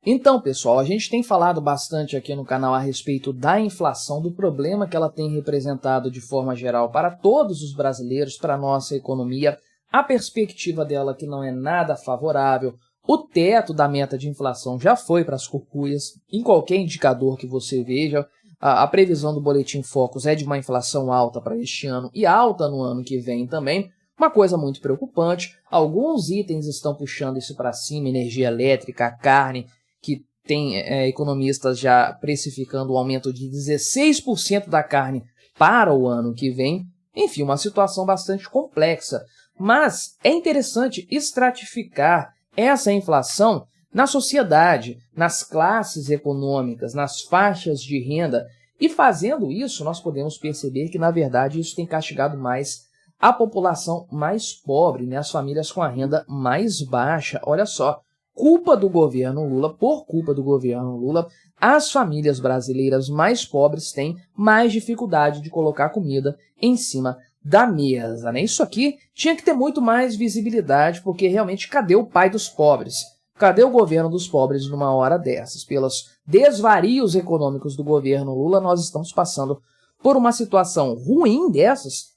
Então, pessoal, a gente tem falado bastante aqui no canal a respeito da inflação, do problema que ela tem representado de forma geral para todos os brasileiros, para a nossa economia, a perspectiva dela que não é nada favorável, o teto da meta de inflação já foi para as cucuias, em qualquer indicador que você veja, a previsão do Boletim Focus é de uma inflação alta para este ano e alta no ano que vem também, uma coisa muito preocupante, alguns itens estão puxando isso para cima, energia elétrica, a carne, que tem economistas já precificando o aumento de 16% da carne para o ano que vem. Enfim, uma situação bastante complexa. Mas é interessante estratificar essa inflação na sociedade, nas classes econômicas, nas faixas de renda. E fazendo isso, nós podemos perceber que, na verdade, isso tem castigado mais a população mais pobre, né? As famílias com a renda mais baixa. Olha só. Culpa do governo Lula, por culpa do governo Lula, as famílias brasileiras mais pobres têm mais dificuldade de colocar comida em cima da mesa, né? Isso aqui tinha que ter muito mais visibilidade, porque realmente cadê o pai dos pobres? Cadê o governo dos pobres numa hora dessas? Pelos desvarios econômicos do governo Lula, nós estamos passando por uma situação ruim dessas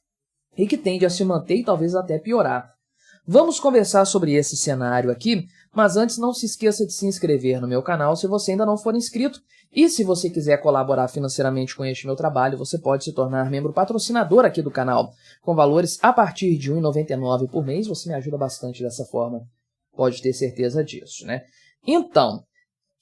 e que tende a se manter e talvez até piorar. Vamos conversar sobre esse cenário aqui, mas antes não se esqueça de se inscrever no meu canal se você ainda não for inscrito. E se você quiser colaborar financeiramente com este meu trabalho, você pode se tornar membro patrocinador aqui do canal. Com valores a partir de R$ 1,99 por mês, você me ajuda bastante dessa forma. Pode ter certeza disso, né? Então,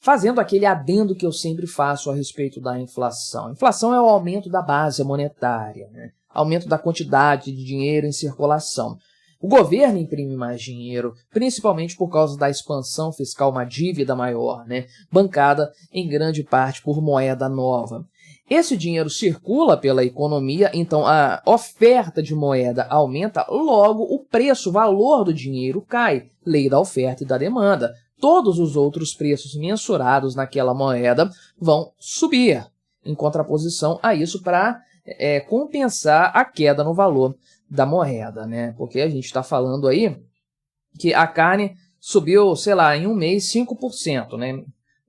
fazendo aquele adendo que eu sempre faço a respeito da inflação. A inflação é o aumento da base monetária, né? Aumento da quantidade de dinheiro em circulação. O governo imprime mais dinheiro, principalmente por causa da expansão fiscal, uma dívida maior, né? Bancada em grande parte por moeda nova. Esse dinheiro circula pela economia, então a oferta de moeda aumenta, logo o preço, o valor do dinheiro cai. Lei da oferta e da demanda. Todos os outros preços mensurados naquela moeda vão subir, em contraposição a isso para compensar a queda no valor da moeda, né? Porque a gente está falando aí que a carne subiu, sei lá, em um mês 5%, né?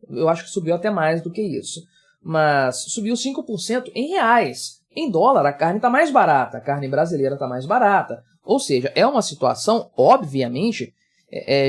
Eu acho que subiu até mais do que isso. Mas subiu 5% em reais. Em dólar, a carne está mais barata, a carne brasileira está mais barata. Ou seja, é uma situação, obviamente,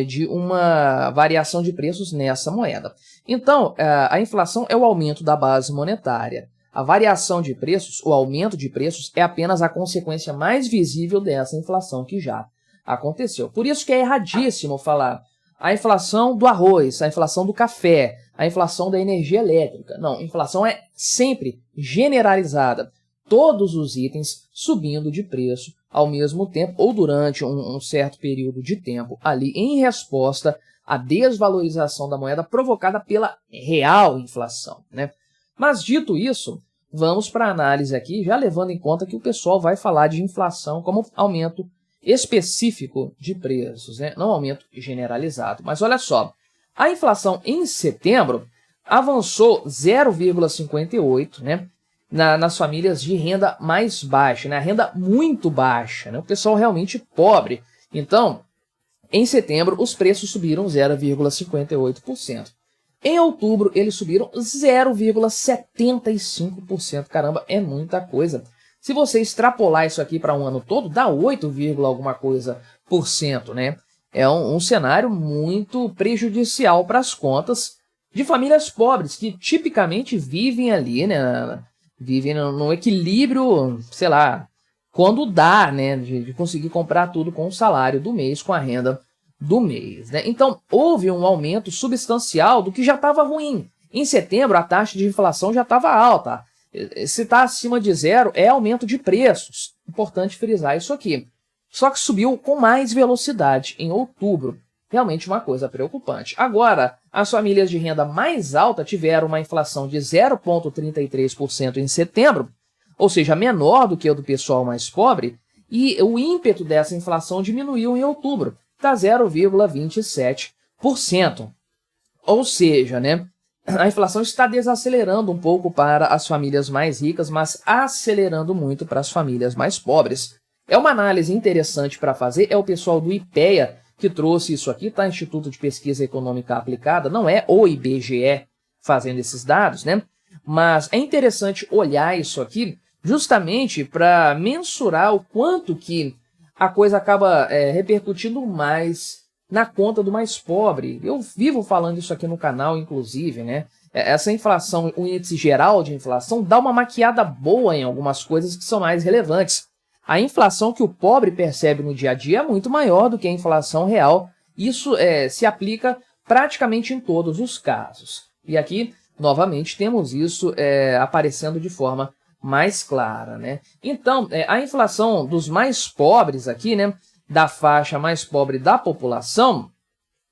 de uma variação de preços nessa moeda. Então, a inflação é o aumento da base monetária. A variação de preços, o aumento de preços, é apenas a consequência mais visível dessa inflação que já aconteceu. Por isso que é erradíssimo falar a inflação do arroz, a inflação do café, a inflação da energia elétrica. Não, a inflação é sempre generalizada. Todos os itens subindo de preço ao mesmo tempo ou durante um certo período de tempo ali em resposta à desvalorização da moeda provocada pela real inflação, né? Mas, dito isso, vamos para a análise aqui, já levando em conta que o pessoal vai falar de inflação como aumento específico de preços, né? Não aumento generalizado. Mas olha só, a inflação em setembro avançou 0,58, né? Nas famílias de renda mais baixa, né? Renda muito baixa, né? O pessoal realmente pobre. Então, em setembro, os preços subiram 0,58%. Em outubro, eles subiram 0,75%. Caramba, é muita coisa. Se você extrapolar isso aqui para um ano todo, dá 8, alguma coisa por cento, né? É um cenário muito prejudicial para as contas de famílias pobres, que tipicamente vivem ali, né? Vivem no equilíbrio, sei lá, quando dá, né? De conseguir comprar tudo com o salário do mês, com a renda do mês, né? Então, houve um aumento substancial do que já estava ruim. Em setembro, a taxa de inflação já estava alta. Se está acima de zero, é aumento de preços. Importante frisar isso aqui. Só que subiu com mais velocidade em outubro. Realmente uma coisa preocupante. Agora, as famílias de renda mais alta tiveram uma inflação de 0,33% em setembro, ou seja, menor do que a do pessoal mais pobre, e o ímpeto dessa inflação diminuiu em outubro, está 0,27%. Ou seja, né, a inflação está desacelerando um pouco para as famílias mais ricas, mas acelerando muito para as famílias mais pobres. É uma análise interessante para fazer, é o pessoal do IPEA que trouxe isso aqui, tá? Instituto de Pesquisa Econômica Aplicada, não é o IBGE fazendo esses dados, né? Mas é interessante olhar isso aqui justamente para mensurar o quanto que a coisa acaba repercutindo mais na conta do mais pobre. Eu vivo falando isso aqui no canal, inclusive, né? Essa inflação, o índice geral de inflação, dá uma maquiada boa em algumas coisas que são mais relevantes. A inflação que o pobre percebe no dia a dia é muito maior do que a inflação real. Isso se aplica praticamente em todos os casos. E aqui, novamente, temos isso aparecendo de forma mais clara, né? Então, a inflação dos mais pobres aqui, né, da faixa mais pobre da população,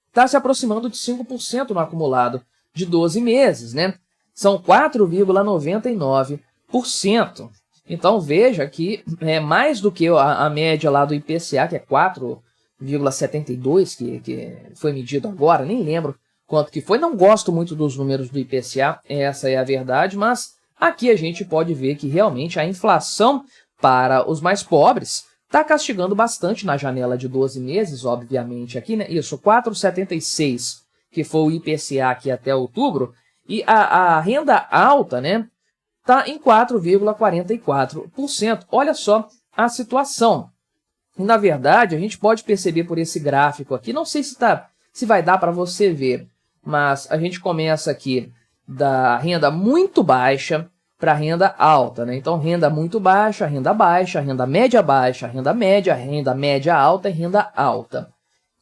está se aproximando de 5% no acumulado de 12 meses, né? São 4,99%. Então, veja que é mais do que a média lá do IPCA, que é 4,72, que foi medido agora, nem lembro quanto que foi. Não gosto muito dos números do IPCA, essa é a verdade, mas aqui a gente pode ver que realmente a inflação para os mais pobres está castigando bastante na janela de 12 meses, obviamente, aqui, né? Isso, 4,76, que foi o IPCA aqui até outubro, e a renda alta, né, está em 4,44%. Olha só a situação. E, na verdade, a gente pode perceber por esse gráfico aqui, não sei se vai dar para você ver, mas a gente começa aqui da renda muito baixa para renda alta, né? Então, renda muito baixa, renda média baixa, renda média alta e renda alta.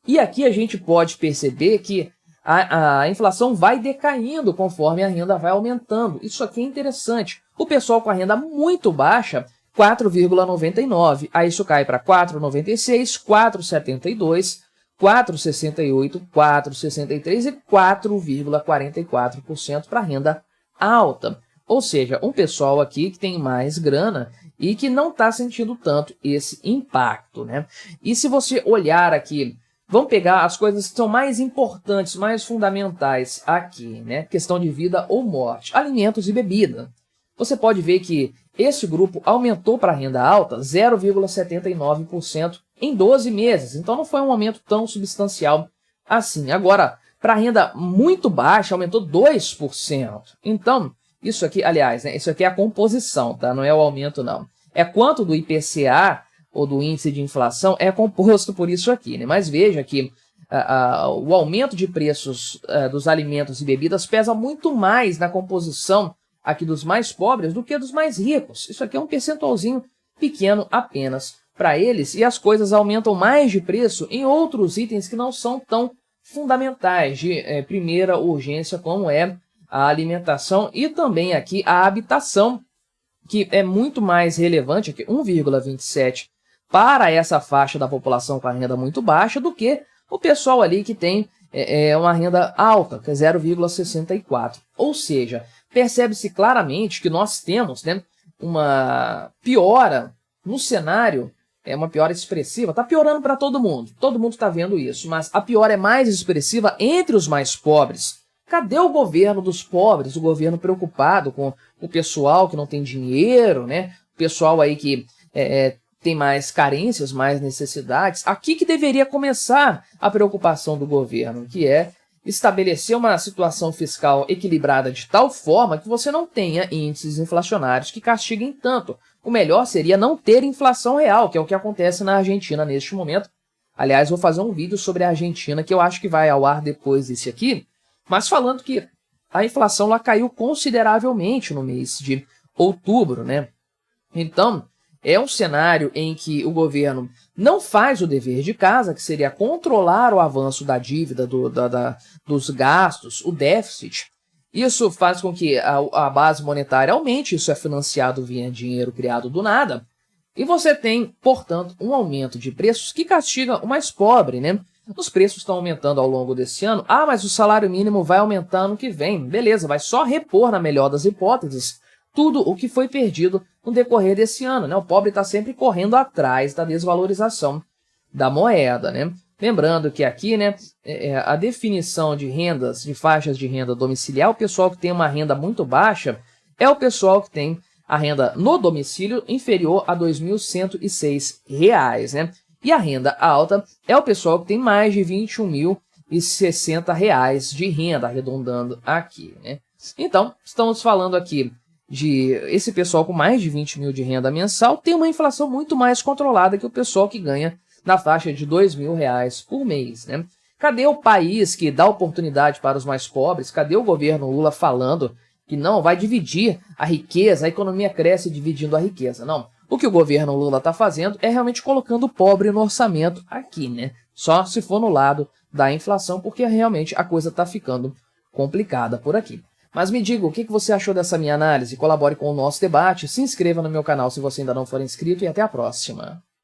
E aqui a gente pode perceber que a inflação vai decaindo conforme a renda vai aumentando. Isso aqui é interessante. O pessoal com a renda muito baixa, 4,99. Aí isso cai para 4,96, 4,72, 4,68, 4,63 e 4,44% para renda alta. Ou seja, um pessoal aqui que tem mais grana e que não está sentindo tanto esse impacto, né? E se você olhar aqui, vamos pegar as coisas que são mais importantes, mais fundamentais aqui, né? Questão de vida ou morte, alimentos e bebida. Você pode ver que esse grupo aumentou para a renda alta 0,79% em 12 meses. Então não foi um aumento tão substancial assim. Agora, para a renda muito baixa, aumentou 2%. Então, isso aqui, aliás, né, isso aqui é a composição, tá? Não é o aumento, não. É quanto do IPCA, ou do índice de inflação, é composto por isso aqui, né? Mas veja que o aumento de preços dos alimentos e bebidas pesa muito mais na composição aqui dos mais pobres do que dos mais ricos. Isso aqui é um percentualzinho pequeno apenas para eles, e as coisas aumentam mais de preço em outros itens que não são tão fundamentais, de primeira urgência, como é a alimentação e também aqui a habitação, que é muito mais relevante, aqui 1,27 para essa faixa da população com a renda muito baixa, do que o pessoal ali que tem uma renda alta, que é 0,64. Ou seja, percebe-se claramente que nós temos, né, uma piora no cenário, uma piora expressiva. Está piorando para todo mundo está vendo isso, mas a piora é mais expressiva entre os mais pobres. Cadê o governo dos pobres, o governo preocupado com o pessoal que não tem dinheiro, né? O pessoal aí que tem mais carências, mais necessidades? Aqui que deveria começar a preocupação do governo, que é estabelecer uma situação fiscal equilibrada de tal forma que você não tenha índices inflacionários que castiguem tanto. O melhor seria não ter inflação real, que é o que acontece na Argentina neste momento. Aliás, vou fazer um vídeo sobre a Argentina, que eu acho que vai ao ar depois desse aqui, mas falando que a inflação lá caiu consideravelmente no mês de outubro, né? Então, é um cenário em que o governo não faz o dever de casa, que seria controlar o avanço da dívida, dos gastos, o déficit. Isso faz com que a base monetária aumente, isso é financiado via dinheiro criado do nada. E você tem, portanto, um aumento de preços que castiga o mais pobre, né? Os preços estão aumentando ao longo desse ano. Ah, mas o salário mínimo vai aumentar ano que vem. Beleza, vai só repor, na melhor das hipóteses, tudo o que foi perdido no decorrer desse ano, né? O pobre está sempre correndo atrás da desvalorização da moeda, né? Lembrando que aqui, né, a definição de rendas, de faixas de renda domiciliar, o pessoal que tem uma renda muito baixa é o pessoal que tem a renda no domicílio inferior a R$ 2.106, né? E a renda alta é o pessoal que tem mais de R$ 21.060 de renda, arredondando aqui, né? Então, estamos falando aqui de esse pessoal com mais de 20 mil de renda mensal tem uma inflação muito mais controlada que o pessoal que ganha na faixa de R$ 2.000 por mês, né? Cadê o país que dá oportunidade para os mais pobres? Cadê o governo Lula falando que não vai dividir a riqueza, a economia cresce dividindo a riqueza? Não. O que o governo Lula está fazendo é realmente colocando o pobre no orçamento aqui, né? Só se for no lado da inflação, porque realmente a coisa está ficando complicada por aqui. Mas me diga, o que você achou dessa minha análise? Colabore com o nosso debate, se inscreva no meu canal se você ainda não for inscrito e até a próxima.